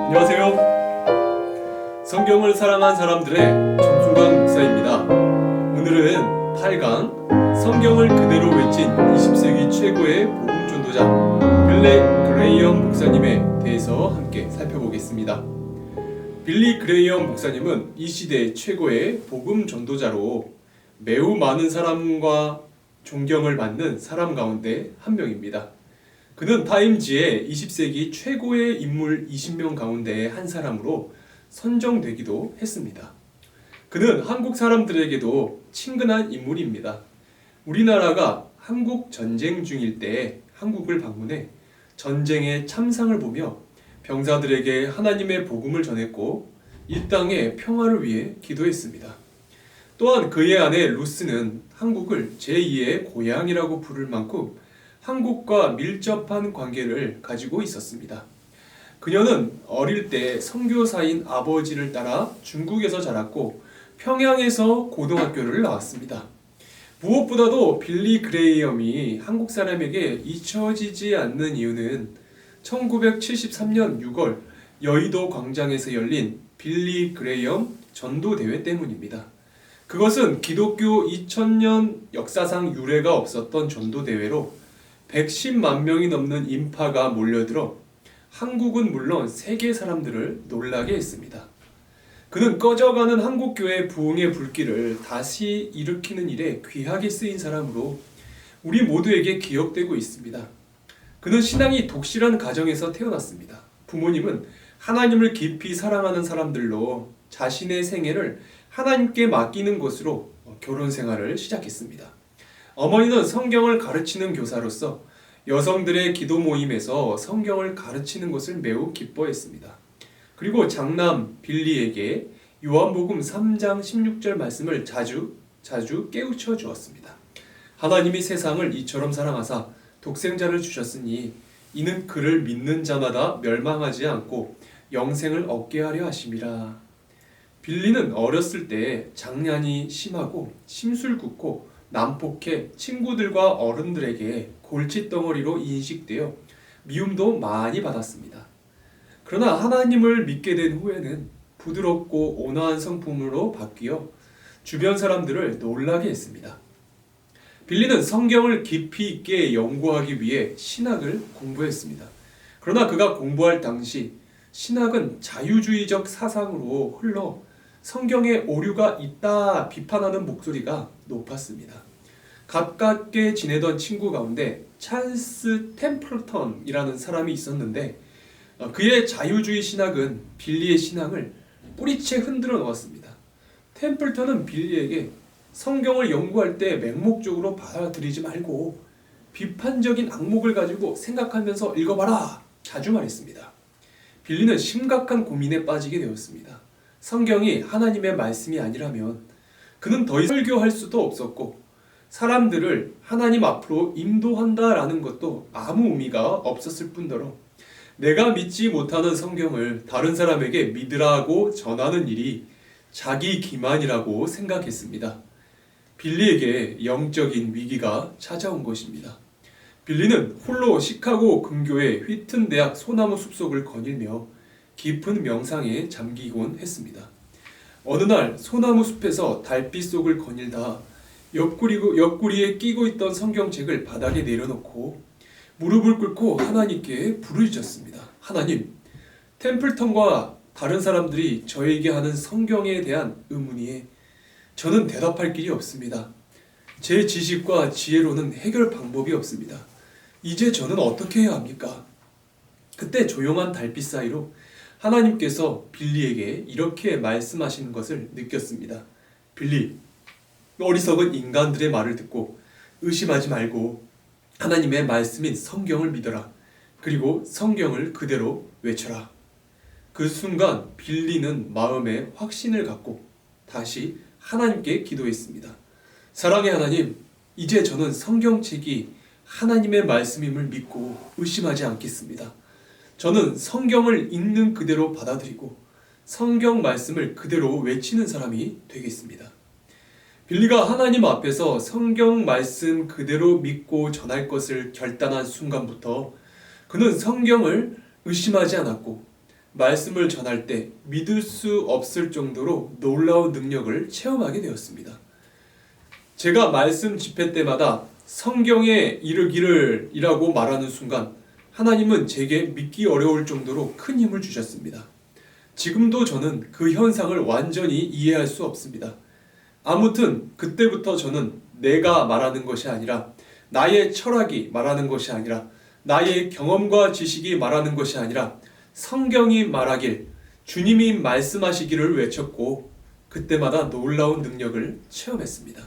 안녕하세요. 성경을 사랑한 사람들의 정충광 목사입니다. 오늘은 8강 성경을 그대로 외친 20세기 최고의 복음 전도자 빌리 그레이엄 목사님에 대해서 함께 살펴보겠습니다. 빌리 그레이엄 목사님은 이 시대 최고의 복음 전도자로 매우 많은 사람과 존경을 받는 사람 가운데 한 명입니다. 그는 타임지의 20세기 최고의 인물 20명 가운데 한 사람으로 선정되기도 했습니다. 그는 한국 사람들에게도 친근한 인물입니다. 우리나라가 한국 전쟁 중일 때 한국을 방문해 전쟁의 참상을 보며 병사들에게 하나님의 복음을 전했고 이 땅의 평화를 위해 기도했습니다. 또한 그의 아내 루스는 한국을 제2의 고향이라고 부를 만큼 한국과 밀접한 관계를 가지고 있었습니다. 그녀는 어릴 때 선교사인 아버지를 따라 중국에서 자랐고 평양에서 고등학교를 나왔습니다. 무엇보다도 빌리 그레이엄이 한국 사람에게 잊혀지지 않는 이유는 1973년 6월 여의도 광장에서 열린 빌리 그레이엄 전도대회 때문입니다. 그것은 기독교 2000년 역사상 유례가 없었던 전도대회로 110만 명이 넘는 인파가 몰려들어 한국은 물론 세계 사람들을 놀라게 했습니다. 그는 꺼져가는 한국교회 부흥의 불길을 다시 일으키는 일에 귀하게 쓰인 사람으로 우리 모두에게 기억되고 있습니다. 그는 신앙이 독실한 가정에서 태어났습니다. 부모님은 하나님을 깊이 사랑하는 사람들로 자신의 생애를 하나님께 맡기는 것으로 결혼 생활을 시작했습니다. 어머니는 성경을 가르치는 교사로서 여성들의 기도 모임에서 성경을 가르치는 것을 매우 기뻐했습니다. 그리고 장남 빌리에게 요한복음 3장 16절 말씀을 자주 깨우쳐 주었습니다. 하나님이 세상을 이처럼 사랑하사 독생자를 주셨으니 이는 그를 믿는 자마다 멸망하지 않고 영생을 얻게 하려 하심이라. 빌리는 어렸을 때 장난이 심하고 심술궂고 난폭해 친구들과 어른들에게 골칫덩어리로 인식되어 미움도 많이 받았습니다. 그러나 하나님을 믿게 된 후에는 부드럽고 온화한 성품으로 바뀌어 주변 사람들을 놀라게 했습니다. 빌리는 성경을 깊이 있게 연구하기 위해 신학을 공부했습니다. 그러나 그가 공부할 당시 신학은 자유주의적 사상으로 흘러 성경에 오류가 있다 비판하는 목소리가 높았습니다. 가깝게 지내던 친구 가운데 찰스 템플턴이라는 사람이 있었는데 그의 자유주의 신학은 빌리의 신앙을 뿌리채 흔들어 놓았습니다. 템플턴은 빌리에게 성경을 연구할 때 맹목적으로 받아들이지 말고 비판적인 악목을 가지고 생각하면서 읽어봐라 자주 말했습니다. 빌리는 심각한 고민에 빠지게 되었습니다. 성경이 하나님의 말씀이 아니라면 그는 더 이상 설교할 수도 없었고 사람들을 하나님 앞으로 인도한다라는 것도 아무 의미가 없었을 뿐더러 내가 믿지 못하는 성경을 다른 사람에게 믿으라고 전하는 일이 자기 기만이라고 생각했습니다. 빌리에게 영적인 위기가 찾아온 것입니다. 빌리는 홀로 시카고 근교의 휘튼 대학 소나무 숲속을 거닐며 깊은 명상에 잠기곤 했습니다. 어느 날 소나무 숲에서 달빛 속을 거닐다 옆구리에 끼고 있던 성경책을 바닥에 내려놓고 무릎을 꿇고 하나님께 부르짖었습니다. 하나님, 템플턴과 다른 사람들이 저에게 하는 성경에 대한 의문이에 저는 대답할 길이 없습니다. 제 지식과 지혜로는 해결 방법이 없습니다. 이제 저는 어떻게 해야 합니까? 그때 조용한 달빛 사이로 하나님께서 빌리에게 이렇게 말씀하시는 것을 느꼈습니다. 빌리, 어리석은 인간들의 말을 듣고 의심하지 말고 하나님의 말씀인 성경을 믿어라. 그리고 성경을 그대로 외쳐라. 그 순간 빌리는 마음에 확신을 갖고 다시 하나님께 기도했습니다. 사랑의 하나님, 이제 저는 성경책이 하나님의 말씀임을 믿고 의심하지 않겠습니다. 저는 성경을 있는 그대로 받아들이고 성경 말씀을 그대로 외치는 사람이 되겠습니다. 빌리가 하나님 앞에서 성경 말씀 그대로 믿고 전할 것을 결단한 순간부터 그는 성경을 의심하지 않았고 말씀을 전할 때 믿을 수 없을 정도로 놀라운 능력을 체험하게 되었습니다. 제가 말씀 집회 때마다 성경에 이르기를 이라고 말하는 순간 하나님은 제게 믿기 어려울 정도로 큰 힘을 주셨습니다. 지금도 저는 그 현상을 완전히 이해할 수 없습니다. 아무튼 그때부터 저는 내가 말하는 것이 아니라, 나의 철학이 말하는 것이 아니라, 나의 경험과 지식이 말하는 것이 아니라 성경이 말하길, 주님이 말씀하시기를 외쳤고 그때마다 놀라운 능력을 체험했습니다.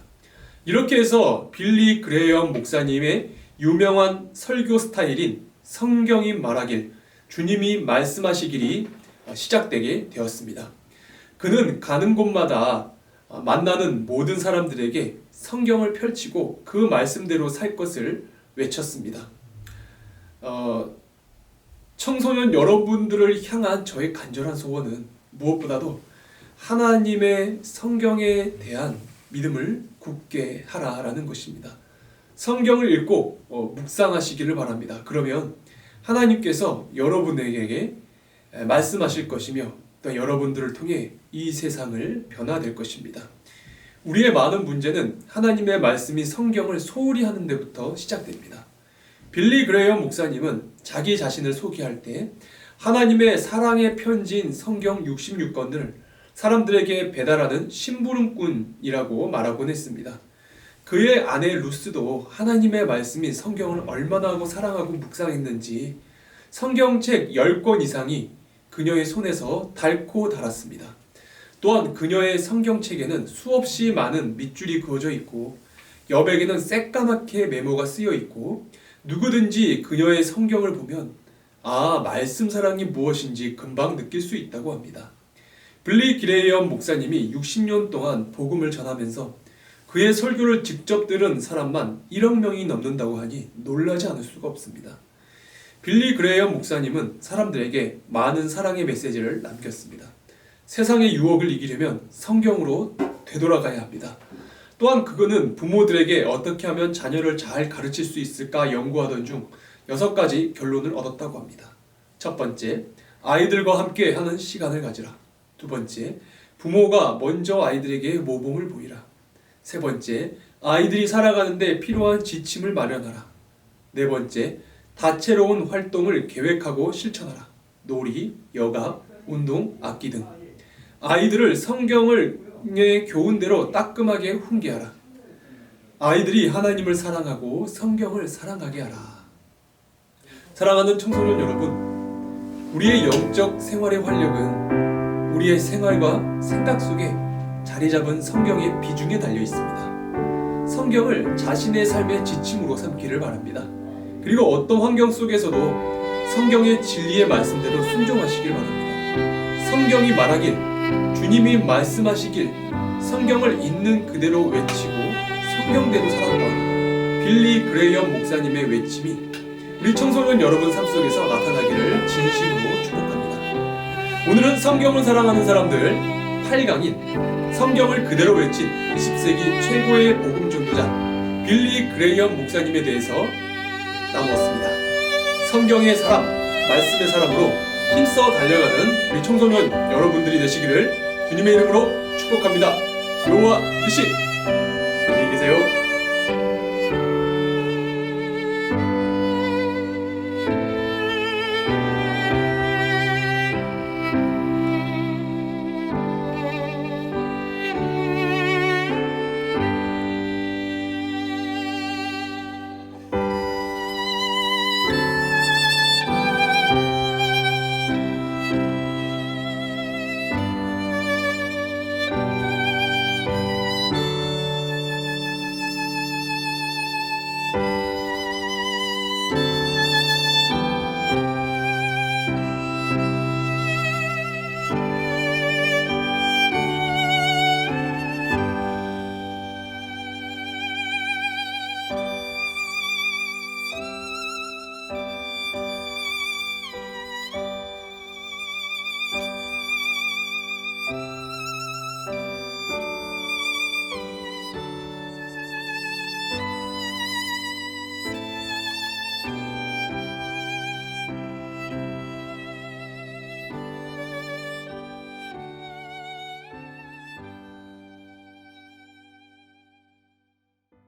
이렇게 해서 빌리 그레이엄 목사님의 유명한 설교 스타일인 성경이 말하길, 주님이 말씀하시길이 시작되게 되었습니다. 그는 가는 곳마다 만나는 모든 사람들에게 성경을 펼치고 그 말씀대로 살 것을 외쳤습니다. 청소년 여러분들을 향한 저의 간절한 소원은 무엇보다도 하나님의 성경에 대한 믿음을 굳게 하라라는 것입니다. 성경을 읽고 묵상하시기를 바랍니다. 그러면 하나님께서 여러분에게 말씀하실 것이며 또 여러분들을 통해 이 세상을 변화될 것입니다. 우리의 많은 문제는 하나님의 말씀인 성경을 소홀히 하는 데부터 시작됩니다. 빌리 그레이엄 목사님은 자기 자신을 소개할 때 하나님의 사랑의 편지인 성경 66권을 사람들에게 배달하는 심부름꾼이라고 말하곤 했습니다. 그의 아내 루스도 하나님의 말씀인 성경을 얼마나 사랑하고 묵상했는지 성경책 10권 이상이 그녀의 손에서 닳고 닳았습니다. 또한 그녀의 성경책에는 수없이 많은 밑줄이 그어져 있고 여백에는 새까맣게 메모가 쓰여 있고 누구든지 그녀의 성경을 보면 말씀 사랑이 무엇인지 금방 느낄 수 있다고 합니다. 빌리 그레이엄 목사님이 60년 동안 복음을 전하면서 그의 설교를 직접 들은 사람만 1억 명이 넘는다고 하니 놀라지 않을 수가 없습니다. 빌리 그레이엄 목사님은 사람들에게 많은 사랑의 메시지를 남겼습니다. 세상의 유혹을 이기려면 성경으로 되돌아가야 합니다. 또한 그는 부모들에게 어떻게 하면 자녀를 잘 가르칠 수 있을까 연구하던 중 6가지 결론을 얻었다고 합니다. 첫 번째, 아이들과 함께 하는 시간을 가지라. 두 번째, 부모가 먼저 아이들에게 모범을 보이라. 세 번째, 아이들이 살아가는데 필요한 지침을 마련하라. 네 번째, 다채로운 활동을 계획하고 실천하라. 놀이, 여가, 운동, 악기 등. 아이들을 성경의 교훈대로 따끔하게 훈계하라. 아이들이 하나님을 사랑하고 성경을 사랑하게 하라. 사랑하는 청소년 여러분, 우리의 영적 생활의 활력은 우리의 생활과 생각 속에 자리 잡은 성경의 비중에 달려 있습니다. 성경을 자신의 삶의 지침으로 삼기를 바랍니다. 그리고 어떤 환경 속에서도 성경의 진리의 말씀대로 순종하시길 바랍니다. 성경이 말하길, 주님이 말씀하시길, 성경을 있는 그대로 외치고 성경대로 살았던 빌리 그레이엄 목사님의 외침이 우리 청소년 여러분 삶 속에서 나타나기를 진심으로 축복합니다. 오늘은 성경을 사랑하는 사람들 8강인 성경을 그대로 외친 20세기 최고의 복음 전도자 빌리 그레이엄 목사님에 대해서 나누었습니다. 성경의 사람, 말씀의 사람으로 힘써 달려가는 우리 청소년 여러분들이 되시기를 주님의 이름으로 축복합니다. 여호와 르시 안녕히 계세요.